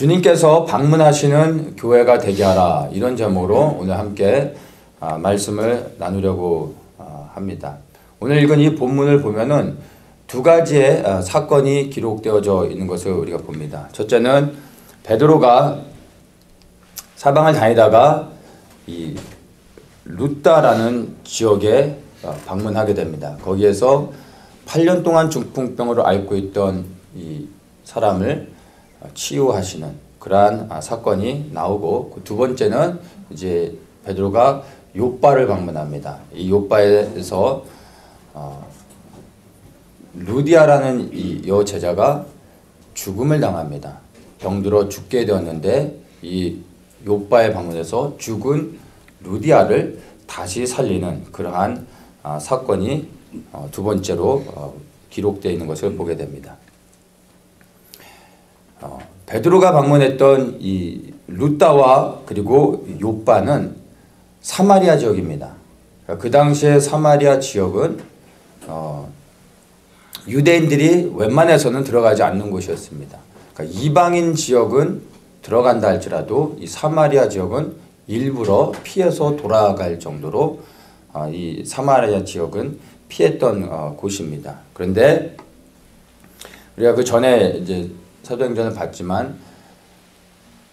주님께서 방문하시는 교회가 되게 하라, 이런 제목으로 오늘 함께 말씀을 나누려고 합니다. 오늘 읽은 이 본문을 보면은 두 가지의 사건이 기록되어져 있는 것을 우리가 봅니다. 첫째는 베드로가 사방을 다니다가 이 루다라는 지역에 방문하게 됩니다. 거기에서 8년 동안 중풍병으로 앓고 있던 이 사람을 치유하시는 그러한 사건이 나오고, 두 번째는 이제 베드로가 욥바를 방문합니다. 이 욥바에서 루디아라는 이 여제자가 죽음을 당합니다. 병들어 죽게 되었는데 이 욥바에 방문해서 죽은 루디아를 다시 살리는 그러한 사건이 두 번째로 기록되어 있는 것을 보게 됩니다. 베드로가 방문했던 이 루다와 그리고 욥바는 사마리아 지역입니다. 그 당시에 사마리아 지역은 유대인들이 웬만해서는 들어가지 않는 곳이었습니다. 그러니까 이방인 지역은 들어간다 할지라도 이 사마리아 지역은 일부러 피해서 돌아갈 정도로 이 사마리아 지역은 피했던 곳입니다. 그런데 우리가 그 전에 이제 사도행전을 봤지만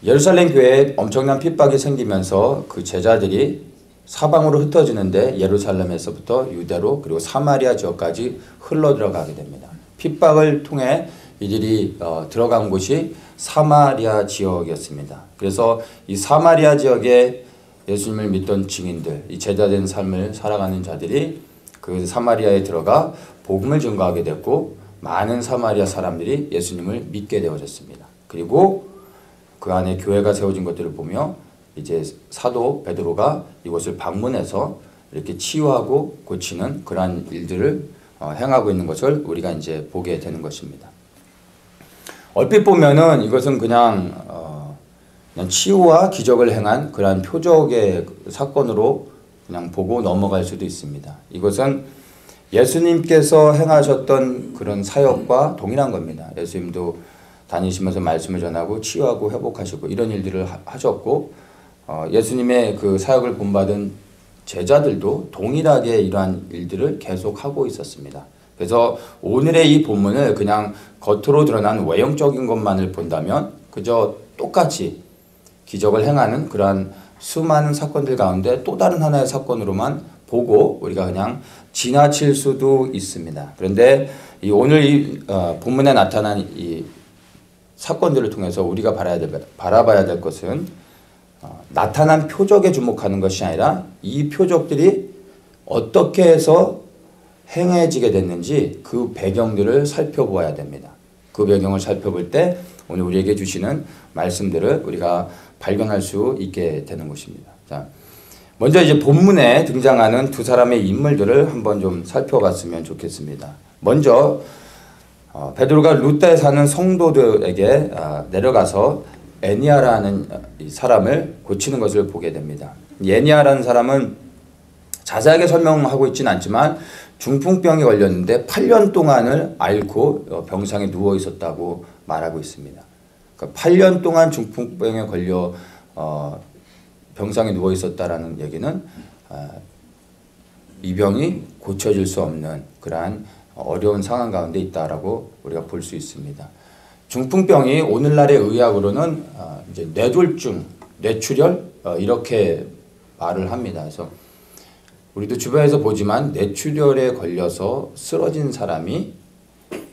예루살렘 교회에 엄청난 핍박이 생기면서 그 제자들이 사방으로 흩어지는데 예루살렘에서부터 유대로 그리고 사마리아 지역까지 흘러 들어가게 됩니다. 핍박을 통해 이들이 들어간 곳이 사마리아 지역이었습니다. 그래서 이 사마리아 지역에 예수님을 믿던 증인들, 이 제자된 삶을 살아가는 자들이 그 사마리아에 들어가 복음을 증거하게 됐고, 많은 사마리아 사람들이 예수님을 믿게 되어졌습니다. 그리고 그 안에 교회가 세워진 것들을 보며 이제 사도 베드로가 이곳을 방문해서 이렇게 치유하고 고치는 그러한 일들을 행하고 있는 것을 우리가 이제 보게 되는 것입니다. 얼핏 보면은 이것은 그냥 치유와 기적을 행한 그러한 표적의 사건으로 그냥 보고 넘어갈 수도 있습니다. 이것은 예수님께서 행하셨던 그런 사역과 동일한 겁니다. 예수님도 다니시면서 말씀을 전하고 치유하고 회복하시고 이런 일들을 하셨고, 예수님의 그 사역을 본받은 제자들도 동일하게 이러한 일들을 계속하고 있었습니다. 그래서 오늘의 이 본문을 그냥 겉으로 드러난 외형적인 것만을 본다면 그저 똑같이 기적을 행하는 그러한 수많은 사건들 가운데 또 다른 하나의 사건으로만 보고 우리가 그냥 지나칠 수도 있습니다. 그런데 오늘 이 본문에 나타난 이 사건들을 통해서 우리가 바라봐야 될 것은 나타난 표적에 주목하는 것이 아니라 이 표적들이 어떻게 해서 행해지게 됐는지 그 배경들을 살펴보아야 됩니다. 그 배경을 살펴볼 때 오늘 우리에게 주시는 말씀들을 우리가 발견할 수 있게 되는 것입니다. 자, 먼저 이제 본문에 등장하는 두 사람의 인물들을 한번 좀 살펴봤으면 좋겠습니다. 먼저 베드로가 루다에 사는 성도들에게 내려가서 에니아라는 이 사람을 고치는 것을 보게 됩니다. 에니아라는 사람은 자세하게 설명하고 있지는 않지만 중풍병이 걸렸는데 8년 동안을 앓고 병상에 누워 있었다고 말하고 있습니다. 그러니까 8년 동안 중풍병에 걸려 병상에 누워 있었다라는 얘기는 이 병이 고쳐질 수 없는 그러한 어려운 상황 가운데 있다라고 우리가 볼 수 있습니다. 중풍병이 오늘날의 의학으로는 이제 뇌졸중, 뇌출혈 이렇게 말을 합니다. 그래서 우리도 주변에서 보지만 뇌출혈에 걸려서 쓰러진 사람이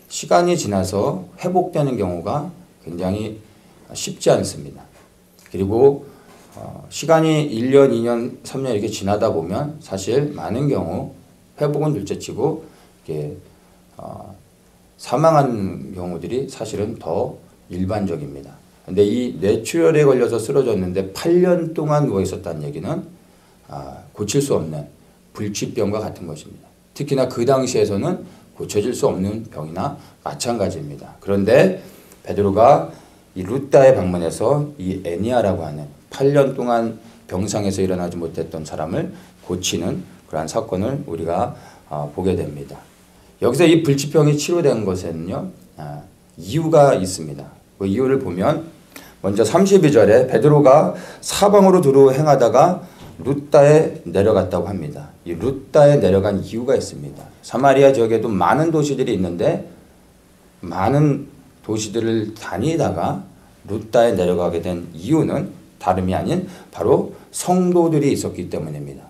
시간이 지나서 회복되는 경우가 굉장히 쉽지 않습니다. 그리고 시간이 1년, 2년, 3년 이렇게 지나다 보면 사실 많은 경우 회복은 둘째치고 이렇게 사망한 경우들이 사실은 더 일반적입니다. 근데 이 뇌출혈에 걸려서 쓰러졌는데 8년 동안 누워 있었다는 얘기는 고칠 수 없는 불치병과 같은 것입니다. 특히나 그 당시에서는 고쳐질 수 없는 병이나 마찬가지입니다. 그런데 베드로가 이 루다에 방문해서 이 에니아라고 하는 8년 동안 병상에서 일어나지 못했던 사람을 고치는 그러한 사건을 우리가 보게 됩니다. 여기서 이 불치병이 치료된 것에는요 이유가 있습니다. 그 이유를 보면 먼저 32절에 베드로가 사방으로 두루 행하다가 룻다에 내려갔다고 합니다. 이 룻다에 내려간 이유가 있습니다. 사마리아 지역에도 많은 도시들이 있는데 많은 도시들을 다니다가 룻다에 내려가게 된 이유는 다름이 아닌 바로 성도들이 있었기 때문입니다.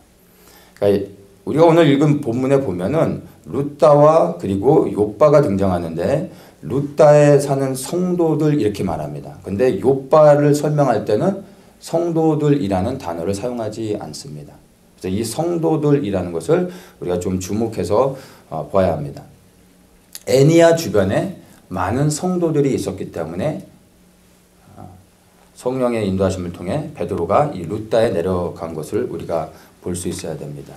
그러니까 우리가 오늘 읽은 본문에 보면은 룻다와 그리고 욥바가 등장하는데 룻다에 사는 성도들 이렇게 말합니다. 근데 욥바를 설명할 때는 성도들이라는 단어를 사용하지 않습니다. 그래서 이 성도들이라는 것을 우리가 좀 주목해서 봐야 합니다. 에니야 주변에 많은 성도들이 있었기 때문에 성령의 인도하심을 통해 베드로가 이 룻다에 내려간 것을 우리가 볼 수 있어야 됩니다.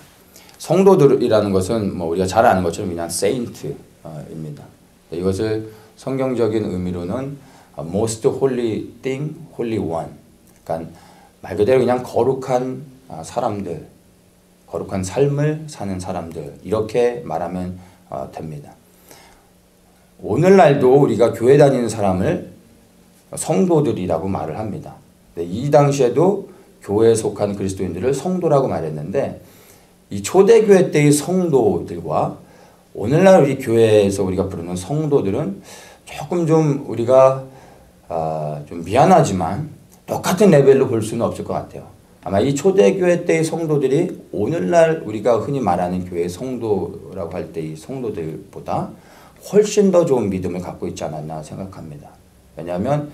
성도들이라는 것은 뭐 우리가 잘 아는 것처럼 그냥 saint입니다. 이것을 성경적인 의미로는 most holy thing, holy one. 그러니까 말 그대로 그냥 거룩한 사람들, 거룩한 삶을 사는 사람들 이렇게 말하면 됩니다. 오늘날도 우리가 교회 다니는 사람을 성도들이라고 말을 합니다. 이 당시에도 교회에 속한 그리스도인들을 성도라고 말했는데 이 초대교회 때의 성도들과 오늘날 우리 교회에서 우리가 부르는 성도들은 조금 좀 우리가 좀 미안하지만 똑같은 레벨로 볼 수는 없을 것 같아요. 아마 이 초대교회 때의 성도들이 오늘날 우리가 흔히 말하는 교회의 성도라고 할 때의 성도들보다 훨씬 더 좋은 믿음을 갖고 있지 않았나 생각합니다. 왜냐하면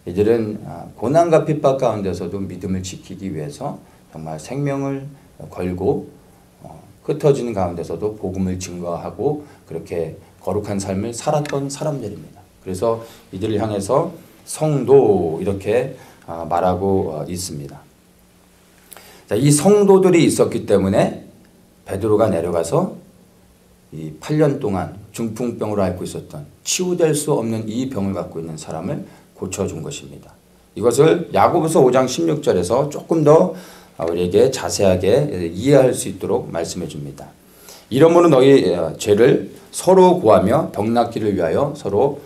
이들은 고난과 핍박 가운데서도 믿음을 지키기 위해서 정말 생명을 걸고 흩어지는 가운데서도 복음을 증거하고 그렇게 거룩한 삶을 살았던 사람들입니다. 그래서 이들을 향해서 성도 이렇게 말하고 있습니다. 자, 이 성도들이 있었기 때문에 베드로가 내려가서 이 8년 동안 중풍병으로 앓고 있었던 치유될 수 없는 이 병을 갖고 있는 사람을 고쳐준 것입니다. 이것을 야고보서 5장 16절에서 조금 더 우리에게 자세하게 이해할 수 있도록 말씀해 줍니다. 이러므로 너희 죄를 서로 구하며 병 낫기를 위하여 서로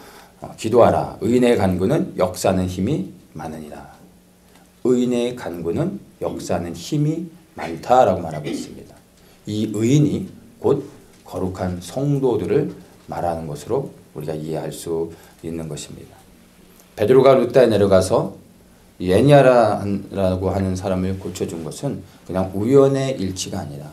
기도하라. 의인의 간구는 역사하는 힘이 많으니라. 의인의 간구는 역사하는 힘이 많다라고 말하고 있습니다. 이 의인이 곧 거룩한 성도들을 말하는 것으로 우리가 이해할 수 있는 것입니다. 베드로가 룻다에 내려가서 이 에니야라고 하는 사람을 고쳐준 것은 그냥 우연의 일치가 아니라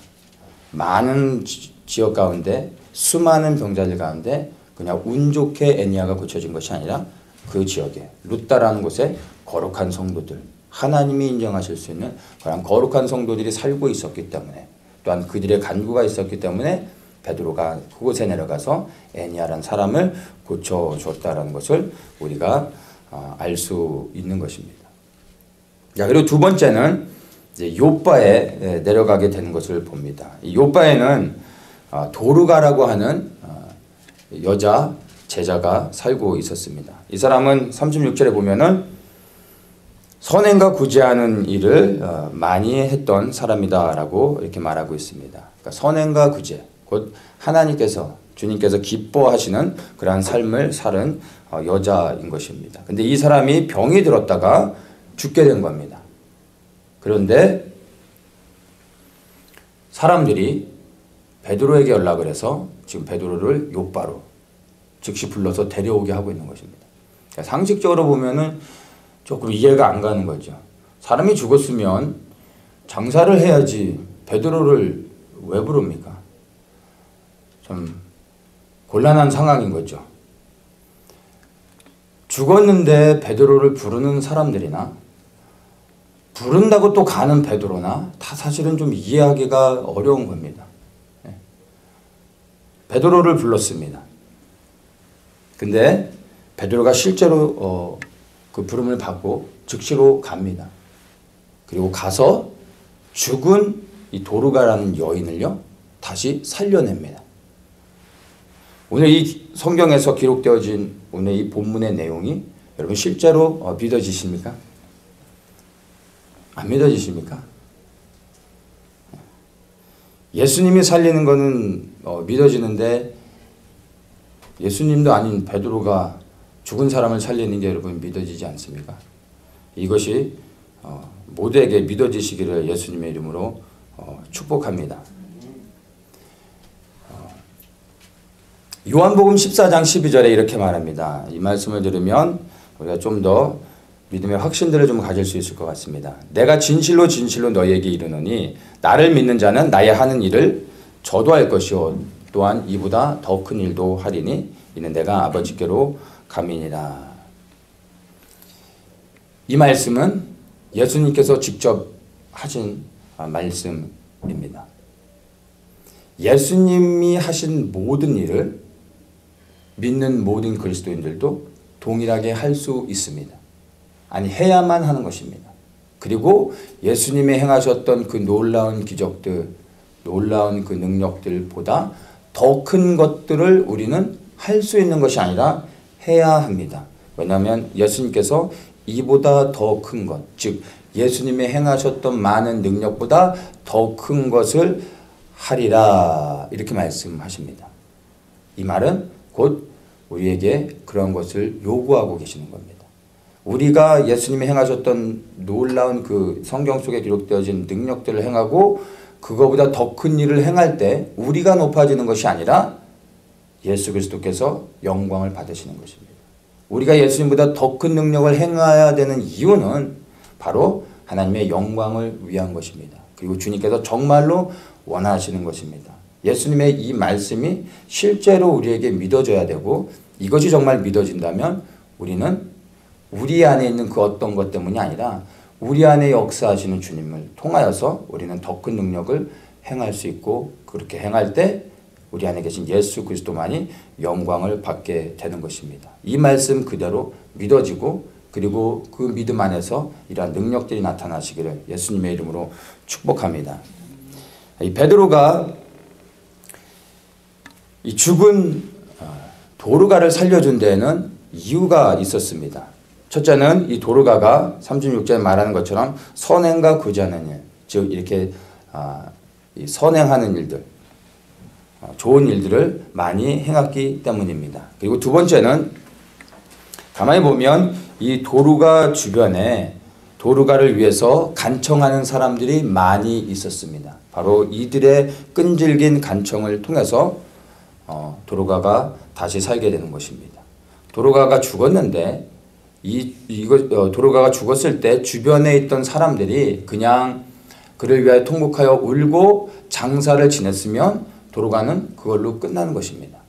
많은 지역 가운데 수많은 병자들 가운데 그냥 운 좋게 에니야가 고쳐진 것이 아니라 그 지역에 룻다라는 곳에 거룩한 성도들, 하나님이 인정하실 수 있는 그런 거룩한 성도들이 살고 있었기 때문에 또한 그들의 간구가 있었기 때문에 베드로가 그곳에 내려가서 에니야라는 사람을 고쳐줬다라는 것을 우리가 알 수 있는 것입니다. 자, 그리고 두 번째는 이제 욥바에 내려가게 되는 것을 봅니다. 이 욥바에는 도르가라고 하는 여자 제자가 살고 있었습니다. 이 사람은 36절에 보면은 선행과 구제하는 일을 많이 했던 사람이다라고 이렇게 말하고 있습니다. 그러니까 선행과 구제, 곧 하나님께서 주님께서 기뻐하시는 그러한 삶을 사는 여자인 것입니다. 근데 이 사람이 병이 들었다가 죽게 된 겁니다. 그런데 사람들이 베드로에게 연락을 해서 지금 베드로를 욥바로 즉시 불러서 데려오게 하고 있는 것입니다. 그러니까 상식적으로 보면은 조금 이해가 안 가는 거죠. 사람이 죽었으면 장사를 해야지 베드로를 왜 부릅니까? 좀 곤란한 상황인 거죠. 죽었는데 베드로를 부르는 사람들이나 부른다고 또 가는 베드로나 다 사실은 좀 이해하기가 어려운 겁니다. 베드로를 불렀습니다. 근데 베드로가 실제로 그 부름을 받고 즉시로 갑니다. 그리고 가서 죽은 이 도르가라는 여인을요 다시 살려냅니다. 오늘 이 성경에서 기록되어진 오늘 이 본문의 내용이 여러분 실제로 믿어지십니까? 안 믿어지십니까? 예수님이 살리는 거는 믿어지는데 예수님도 아닌 베드로가 죽은 사람을 살리는 게 여러분 믿어지지 않습니까? 이것이 모두에게 믿어지시기를 예수님의 이름으로 축복합니다. 요한복음 14장 12절에 이렇게 말합니다. 이 말씀을 들으면 우리가 좀 더 믿음의 확신들을 좀 가질 수 있을 것 같습니다. 내가 진실로 진실로 너희에게 이르노니 나를 믿는 자는 나의 하는 일을 저도 할 것이요 또한 이보다 더 큰 일도 하리니 이는 내가 아버지께로 감이니라. 이 말씀은 예수님께서 직접 하신 말씀입니다. 예수님이 하신 모든 일을 믿는 모든 그리스도인들도 동일하게 할 수 있습니다. 아니, 해야만 하는 것입니다. 그리고 예수님이 행하셨던 그 놀라운 기적들, 놀라운 그 능력들보다 더 큰 것들을 우리는 할 수 있는 것이 아니라 해야 합니다. 왜냐하면 예수님께서 이보다 더 큰 것, 즉 예수님이 행하셨던 많은 능력보다 더 큰 것을 하리라 이렇게 말씀하십니다. 이 말은 곧 우리에게 그런 것을 요구하고 계시는 겁니다. 우리가 예수님이 행하셨던 놀라운 그 성경 속에 기록되어진 능력들을 행하고 그거보다 더 큰 일을 행할 때 우리가 높아지는 것이 아니라 예수 그리스도께서 영광을 받으시는 것입니다. 우리가 예수님보다 더 큰 능력을 행해야 되는 이유는 바로 하나님의 영광을 위한 것입니다. 그리고 주님께서 정말로 원하시는 것입니다. 예수님의 이 말씀이 실제로 우리에게 믿어져야 되고 이것이 정말 믿어진다면 우리는 우리 안에 있는 그 어떤 것 때문이 아니라 우리 안에 역사하시는 주님을 통하여서 우리는 더 큰 능력을 행할 수 있고 그렇게 행할 때 우리 안에 계신 예수 그리스도만이 영광을 받게 되는 것입니다. 이 말씀 그대로 믿어지고 그리고 그 믿음 안에서 이러한 능력들이 나타나시기를 예수님의 이름으로 축복합니다. 이 베드로가 이 죽은 도르가를 살려준 데에는 이유가 있었습니다. 첫째는 이 도르가가 36절에 말하는 것처럼 선행과 구제하는 일, 즉 이렇게 선행하는 일들, 좋은 일들을 많이 행했기 때문입니다. 그리고 두 번째는 가만히 보면 이 도르가 주변에 도르가를 위해서 간청하는 사람들이 많이 있었습니다. 바로 이들의 끈질긴 간청을 통해서 도르가가 다시 살게 되는 것입니다. 도르가가 죽었는데 도르가가 죽었을 때 주변에 있던 사람들이 그냥 그를 위하여 통곡하여 울고 장사를 지냈으면 도르가는 그걸로 끝나는 것입니다.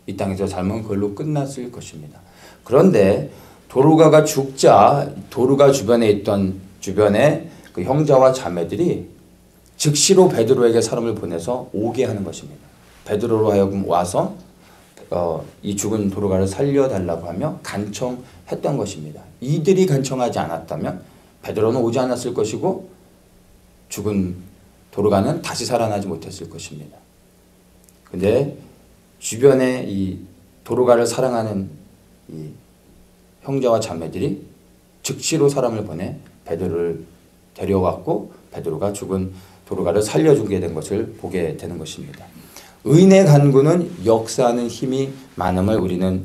이 땅에서 삶은 그걸로 끝났을 것입니다. 그런데 도르가가 죽자 도르가 주변에 있던 주변의 그 형제와 자매들이 즉시로 베드로에게 사람을 보내서 오게 하는 것입니다. 베드로로 하여금 와서 이 죽은 도르가를 살려달라고 하며 간청했던 것입니다. 이들이 간청하지 않았다면 베드로는 오지 않았을 것이고 죽은 도르가는 다시 살아나지 못했을 것입니다. 근데 주변에 이 도르가를 사랑하는 이 형제와 자매들이 즉시로 사람을 보내 베드로를 데려왔고 베드로가 죽은 도르가를 살려주게 된 것을 보게 되는 것입니다. 의인의 간구는 역사하는 힘이 많음을 우리는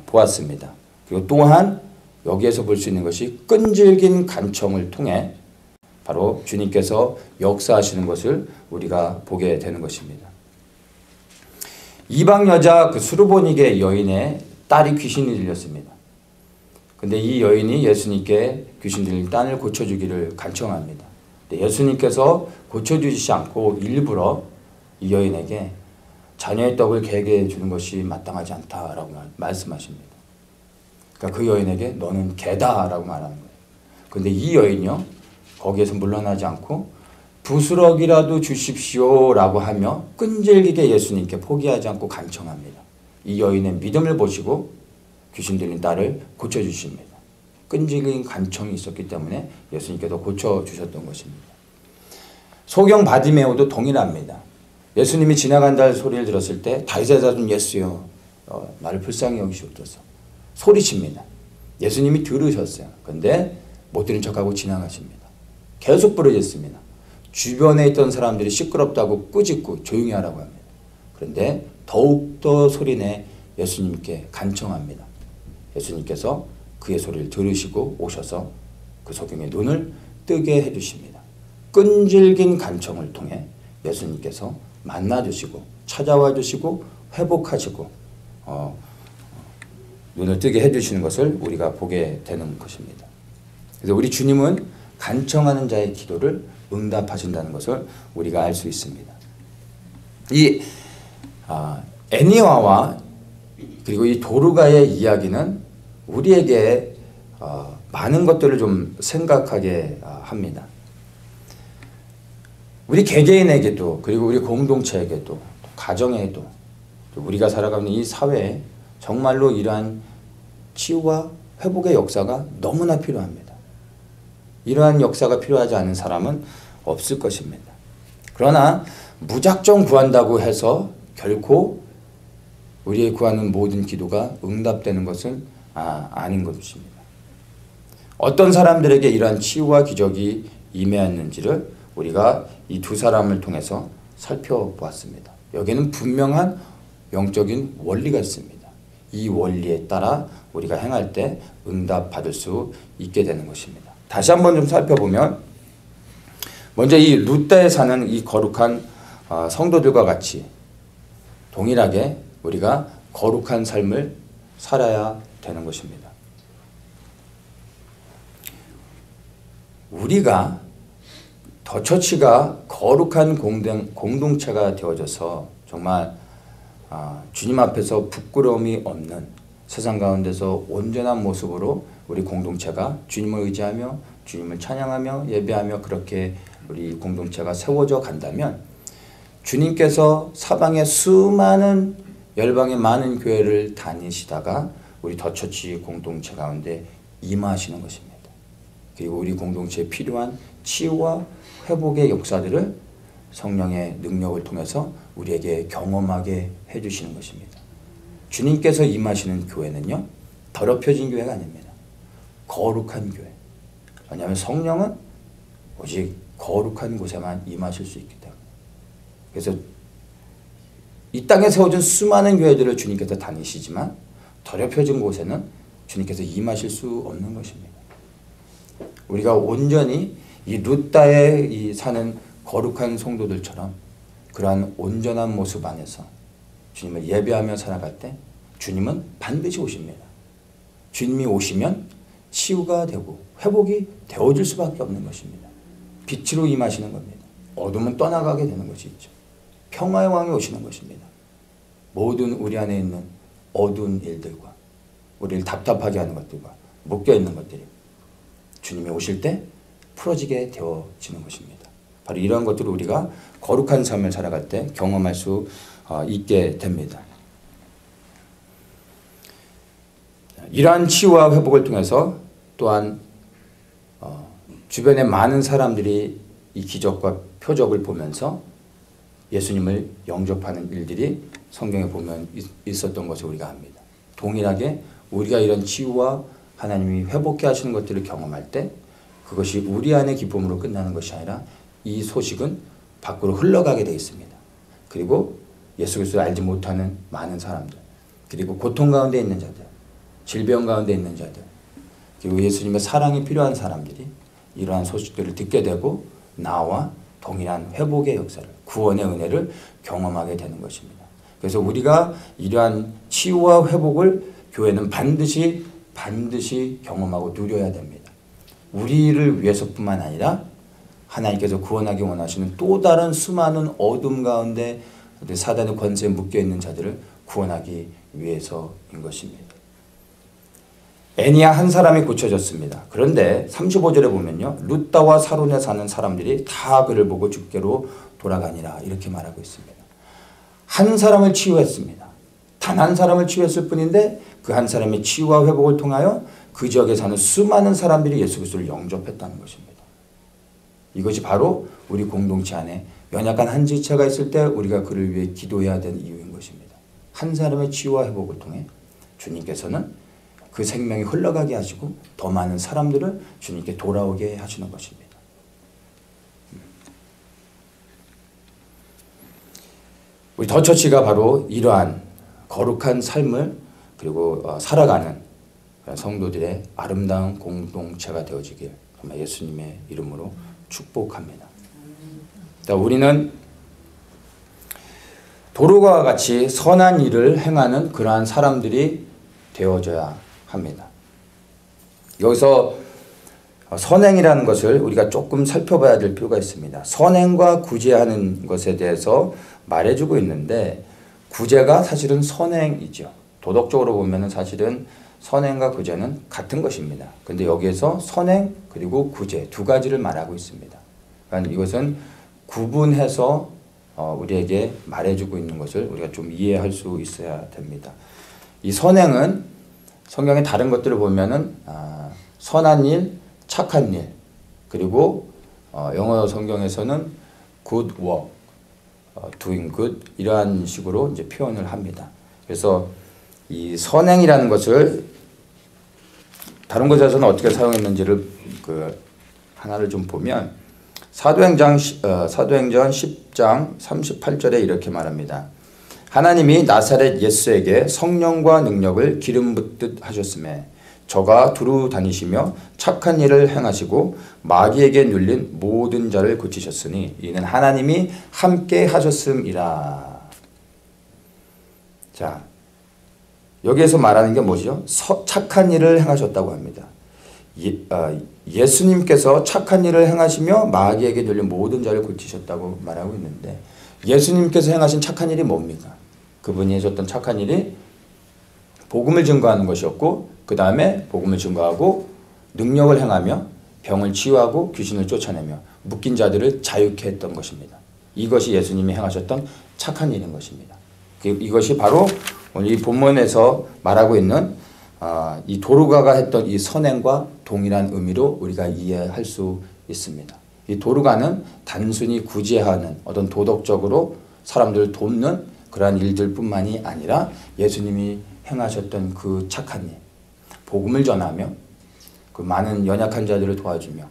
보았습니다. 그리고 또한 여기에서 볼 수 있는 것이 끈질긴 간청을 통해 바로 주님께서 역사하시는 것을 우리가 보게 되는 것입니다. 이방 여자 그 수르보니게 여인의 딸이 귀신이 들렸습니다. 근데 이 여인이 예수님께 귀신 들린 딸을 고쳐주기를 간청합니다. 근데 예수님께서 고쳐주시지 않고 일부러 이 여인에게 자녀의 떡을 개에게 주는 것이 마땅하지 않다라고 말씀하십니다. 그러니까 그 여인에게 너는 개다라고 말하는 거예요. 그런데 이 여인요 거기에서 물러나지 않고 부스럭이라도 주십시오라고 하며 끈질기게 예수님께 포기하지 않고 간청합니다. 이 여인의 믿음을 보시고 귀신 들린 딸을 고쳐주십니다. 끈질긴 간청이 있었기 때문에 예수님께서 고쳐주셨던 것입니다. 소경 바디메오도 동일합니다. 예수님이 지나간다는 소리를 들었을 때 다윗의 자손 예수여 나를 불쌍히 여기시옵소서 소리칩니다. 예수님이 들으셨어요. 그런데 못 들은 척하고 지나가십니다. 계속 부르짖습니다. 주변에 있던 사람들이 시끄럽다고 꾸짖고 조용히 하라고 합니다. 그런데 더욱더 소리내 예수님께 간청합니다. 예수님께서 그의 소리를 들으시고 오셔서 그 소경의 눈을 뜨게 해주십니다. 끈질긴 간청을 통해 예수님께서 만나주시고 찾아와 주시고 회복하시고 눈을 뜨게 해주시는 것을 우리가 보게 되는 것입니다. 그래서 우리 주님은 간청하는 자의 기도를 응답하신다는 것을 우리가 알 수 있습니다. 이 애니와와 그리고 이 도르가의 이야기는 우리에게 많은 것들을 좀 생각하게 합니다. 우리 개개인에게도 그리고 우리 공동체에게도 가정에도 우리가 살아가는 이 사회에 정말로 이러한 치유와 회복의 역사가 너무나 필요합니다. 이러한 역사가 필요하지 않은 사람은 없을 것입니다. 그러나 무작정 구한다고 해서 결코 우리의 구하는 모든 기도가 응답되는 것은 아닌 것입니다. 어떤 사람들에게 이러한 치유와 기적이 임했는지를 우리가 이 두 사람을 통해서 살펴보았습니다. 여기에는 분명한 영적인 원리가 있습니다. 이 원리에 따라 우리가 행할 때 응답받을 수 있게 되는 것입니다. 다시 한번 좀 살펴보면 먼저 이 루다에 사는 이 거룩한 성도들과 같이 동일하게 우리가 거룩한 삶을 살아야 되는 것입니다. 우리가 더 처치가 거룩한 공동체가 되어져서 정말 주님 앞에서 부끄러움이 없는 세상 가운데서 온전한 모습으로 우리 공동체가 주님을 의지하며 주님을 찬양하며 예배하며 그렇게 우리 공동체가 세워져 간다면 주님께서 사방의 수많은 열방의 많은 교회를 다니시다가 우리 더 처치 공동체 가운데 임하시는 것입니다. 그리고 우리 공동체에 필요한 치유와 회복의 역사들을 성령의 능력을 통해서 우리에게 경험하게 해주시는 것입니다. 주님께서 임하시는 교회는요, 더럽혀진 교회가 아닙니다. 거룩한 교회. 왜냐하면 성령은 오직 거룩한 곳에만 임하실 수 있기 때문에. 그래서 이 땅에 세워진 수많은 교회들을 주님께서 다니시지만 더럽혀진 곳에는 주님께서 임하실 수 없는 것입니다. 우리가 온전히 이 루다에 이 사는 거룩한 성도들처럼 그러한 온전한 모습 안에서 주님을 예배하며 살아갈 때 주님은 반드시 오십니다. 주님이 오시면 치유가 되고 회복이 되어질 수밖에 없는 것입니다. 빛으로 임하시는 겁니다. 어둠은 떠나가게 되는 것이 있죠. 평화의 왕이 오시는 것입니다. 모든 우리 안에 있는 어두운 일들과 우리를 답답하게 하는 것들과 묶여있는 것들이 주님이 오실 때 풀어지게 되어지는 것입니다. 바로 이러한 것들을 우리가 거룩한 삶을 살아갈 때 경험할 수 있게 됩니다. 이러한 치유와 회복을 통해서 또한 주변의 많은 사람들이 이 기적과 표적을 보면서 예수님을 영접하는 일들이 성경에 보면 있었던 것을 우리가 압니다. 동일하게 우리가 이런 치유와 하나님이 회복해 하시는 것들을 경험할 때 그것이 우리 안의 기쁨으로 끝나는 것이 아니라 이 소식은 밖으로 흘러가게 되어 있습니다. 그리고 예수 그리스도를 알지 못하는 많은 사람들, 그리고 고통 가운데 있는 자들, 질병 가운데 있는 자들, 그리고 예수님의 사랑이 필요한 사람들이 이러한 소식들을 듣게 되고 나와 동일한 회복의 역사를, 구원의 은혜를 경험하게 되는 것입니다. 그래서 우리가 이러한 치유와 회복을 교회는 반드시 경험하고 누려야 됩니다. 우리를 위해서뿐만 아니라 하나님께서 구원하기 원하시는 또 다른 수많은 어둠 가운데 사단의 권세에 묶여있는 자들을 구원하기 위해서인 것입니다. 애니야 한 사람이 고쳐졌습니다. 그런데 35절에 보면요, 루다와 사론에 사는 사람들이 다 그를 보고 주께로 돌아가니라 이렇게 말하고 있습니다. 한 사람을 치유했습니다. 단 한 사람을 치유했을 뿐인데 그 한 사람의 치유와 회복을 통하여 그 지역에 사는 수많은 사람들이 예수 그리스도를 영접했다는 것입니다. 이것이 바로 우리 공동체 안에 연약한 한 지체가 있을 때 우리가 그를 위해 기도해야 되는 이유인 것입니다. 한 사람의 치유와 회복을 통해 주님께서는 그 생명이 흘러가게 하시고 더 많은 사람들을 주님께 돌아오게 하시는 것입니다. 우리 더처치가 바로 이러한 거룩한 삶을 그리고 살아가는 성도들의 아름다운 공동체가 되어지길 정말 예수님의 이름으로 축복합니다. 우리는 도로가와 같이 선한 일을 행하는 그러한 사람들이 되어져야 합니다. 여기서 선행이라는 것을 우리가 조금 살펴봐야 될 필요가 있습니다. 선행과 구제하는 것에 대해서 말해주고 있는데 구제가 사실은 선행이죠. 도덕적으로 보면 사실은 선행과 구제는 같은 것입니다. 그런데 여기에서 선행 그리고 구제 두 가지를 말하고 있습니다. 그러니까 이것은 구분해서 우리에게 말해주고 있는 것을 우리가 좀 이해할 수 있어야 됩니다. 이 선행은 성경의 다른 것들을 보면은 선한 일, 착한 일, 그리고 영어 성경에서는 good work, doing good 이러한 식으로 이제 표현을 합니다. 그래서 이 선행이라는 것을 다른 곳에서는 어떻게 사용했는지를 하나를 좀 보면 사도행전 10장 38절에 이렇게 말합니다. 하나님이 나사렛 예수에게 성령과 능력을 기름 붓듯 하셨음에 저가 두루 다니시며 착한 일을 행하시고 마귀에게 눌린 모든 자를 고치셨으니 이는 하나님이 함께 하셨음이라. 자, 여기에서 말하는 게 뭐죠? 착한 일을 행하셨다고 합니다. 예수님께서 착한 일을 행하시며 마귀에게 눌린 모든 자를 고치셨다고 말하고 있는데 예수님께서 행하신 착한 일이 뭡니까? 그분이 하셨던 착한 일이 복음을 증거하는 것이었고 그 다음에 복음을 증거하고 능력을 행하며 병을 치유하고 귀신을 쫓아내며 묶인 자들을 자유케 했던 것입니다. 이것이 예수님이 행하셨던 착한 일인 것입니다. 이것이 바로 오늘 이 본문에서 말하고 있는 이 도르가가 했던 이 선행과 동일한 의미로 우리가 이해할 수 있습니다. 이 도르가는 단순히 구제하는 어떤 도덕적으로 사람들을 돕는 그러한 일들뿐만이 아니라 예수님이 행하셨던 그 착한 일, 복음을 전하며 그 많은 연약한 자들을 도와주며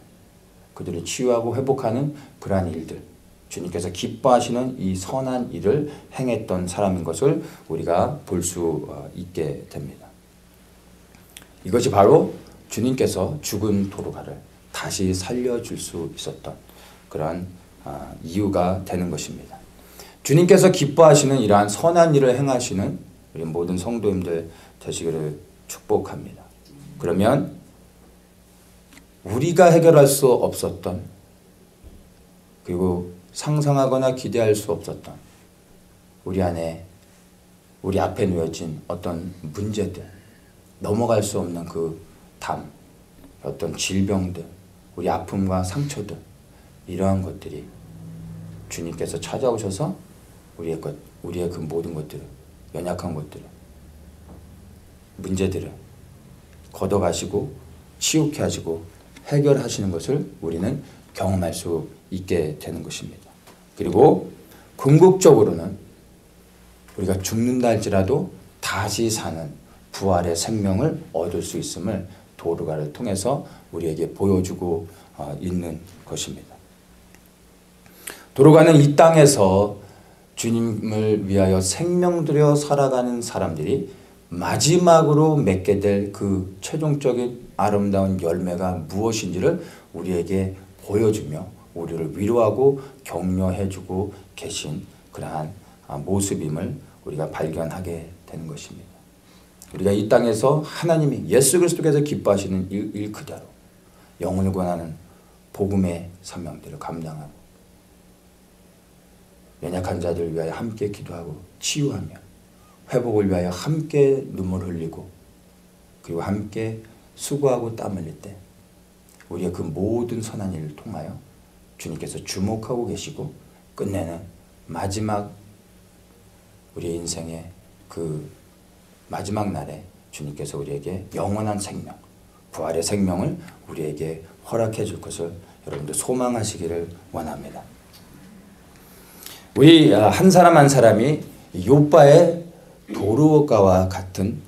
그들을 치유하고 회복하는 그러한 일들, 주님께서 기뻐하시는 이 선한 일을 행했던 사람인 것을 우리가 볼 수 있게 됩니다. 이것이 바로 주님께서 죽은 도르가를 다시 살려줄 수 있었던 그러한 이유가 되는 것입니다. 주님께서 기뻐하시는 이러한 선한 일을 행하시는 우리 모든 성도님들 되시기를 축복합니다. 그러면 우리가 해결할 수 없었던 그리고 상상하거나 기대할 수 없었던 우리 안에 우리 앞에 놓여진 어떤 문제들, 넘어갈 수 없는 그 담, 어떤 질병들, 우리 아픔과 상처들 이러한 것들이 주님께서 찾아오셔서 우리의 그 모든 것들을, 연약한 것들을, 문제들을 걷어가시고 치유케 하시고 해결하시는 것을 우리는 경험할 수 있게 되는 것입니다. 그리고 궁극적으로는 우리가 죽는다 할지라도 다시 사는 부활의 생명을 얻을 수 있음을 도르가를 통해서 우리에게 보여주고 있는 것입니다. 도르가는 이 땅에서 주님을 위하여 생명 들여 살아가는 사람들이 마지막으로 맺게 될 그 최종적인 아름다운 열매가 무엇인지를 우리에게 보여주며 우리를 위로하고 격려해주고 계신 그러한 모습임을 우리가 발견하게 되는 것입니다. 우리가 이 땅에서 하나님이 예수 그리스도께서 기뻐하시는 일 그대로 영혼을 권하는 복음의 사명들을 감당하고 연약한 자들을 위하여 함께 기도하고 치유하며 회복을 위하여 함께 눈물을 흘리고 그리고 함께 수고하고 땀 흘릴 때 우리의 그 모든 선한 일을 통하여 주님께서 주목하고 계시고 끝내는 마지막 우리의 인생의 그 마지막 날에 주님께서 우리에게 영원한 생명, 부활의 생명을 우리에게 허락해 줄 것을 여러분들 소망하시기를 원합니다. 우리 한 사람 한 사람이 욥바의 도르가와 같은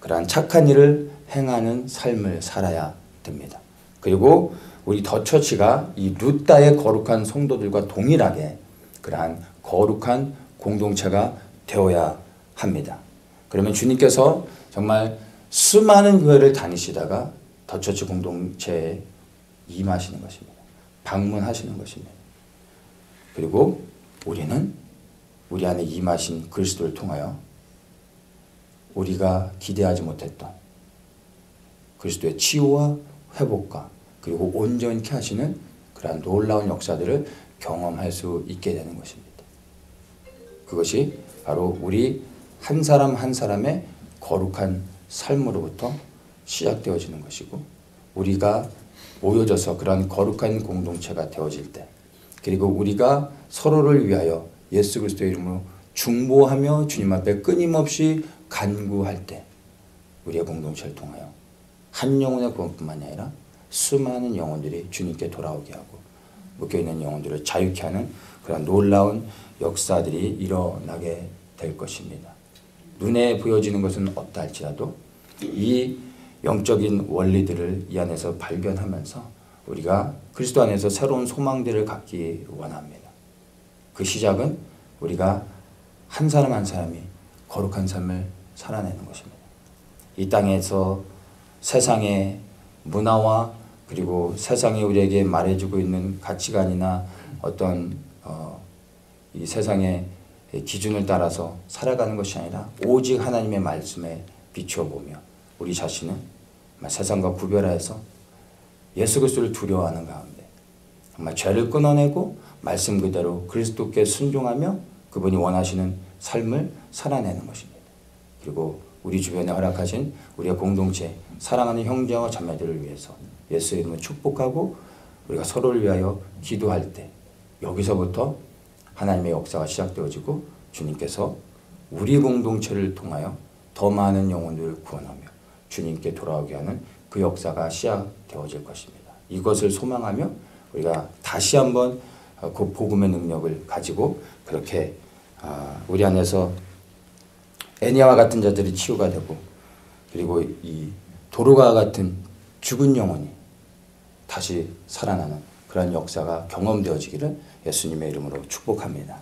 그러한 착한 일을 행하는 삶을 살아야 됩니다. 그리고 우리 더 처치가 이 루다의 거룩한 성도들과 동일하게 그러한 거룩한 공동체가 되어야 합니다. 그러면 주님께서 정말 수많은 교회를 다니시다가 더 처치 공동체에 임하시는 것입니다. 방문하시는 것입니다. 그리고 우리는 우리 안에 임하신 그리스도를 통하여 우리가 기대하지 못했던 그리스도의 치유와 회복과 그리고 온전케 하시는 그러한 놀라운 역사들을 경험할 수 있게 되는 것입니다. 그것이 바로 우리 한 사람 한 사람의 거룩한 삶으로부터 시작되어지는 것이고, 우리가 모여져서 그러한 거룩한 공동체가 되어질 때, 그리고 우리가 서로를 위하여 예수 그리스도의 이름으로 중보하며 주님 앞에 끊임없이 간구할 때 우리의 공동체를 통하여 한 영혼의 구원뿐만이 아니라 수많은 영혼들이 주님께 돌아오게 하고 묶여있는 영혼들을 자유케 하는 그런 놀라운 역사들이 일어나게 될 것입니다. 눈에 보여지는 것은 없다 할지라도 이 영적인 원리들을 이 안에서 발견하면서 우리가 그리스도 안에서 새로운 소망들을 갖기 원합니다. 그 시작은 우리가 한 사람 한 사람이 거룩한 삶을 살아내는 것입니다. 이 땅에서 세상의 문화와 그리고 세상이 우리에게 말해주고 있는 가치관이나 어떤 이 세상의 기준을 따라서 살아가는 것이 아니라 오직 하나님의 말씀에 비추어 보며 우리 자신은 세상과 구별하여서 예수 그리스도를 두려워하는 가운데 정말 죄를 끊어내고 말씀 그대로 그리스도께 순종하며 그분이 원하시는 삶을 살아내는 것입니다. 그리고 우리 주변에 허락하신 우리의 공동체 사랑하는 형제와 자매들을 위해서 예수의 이름으로 축복하고 우리가 서로를 위하여 기도할 때 여기서부터 하나님의 역사가 시작되어지고 주님께서 우리 공동체를 통하여 더 많은 영혼들을 구원하며 주님께 돌아오게 하는 그 역사가 시작되어질 것입니다. 이것을 소망하며 우리가 다시 한번 그 복음의 능력을 가지고 그렇게 우리 안에서 애니아와 같은 자들이 치유가 되고 그리고 이 도로가 같은 죽은 영혼이 다시 살아나는 그런 역사가 경험되어지기를 예수님의 이름으로 축복합니다.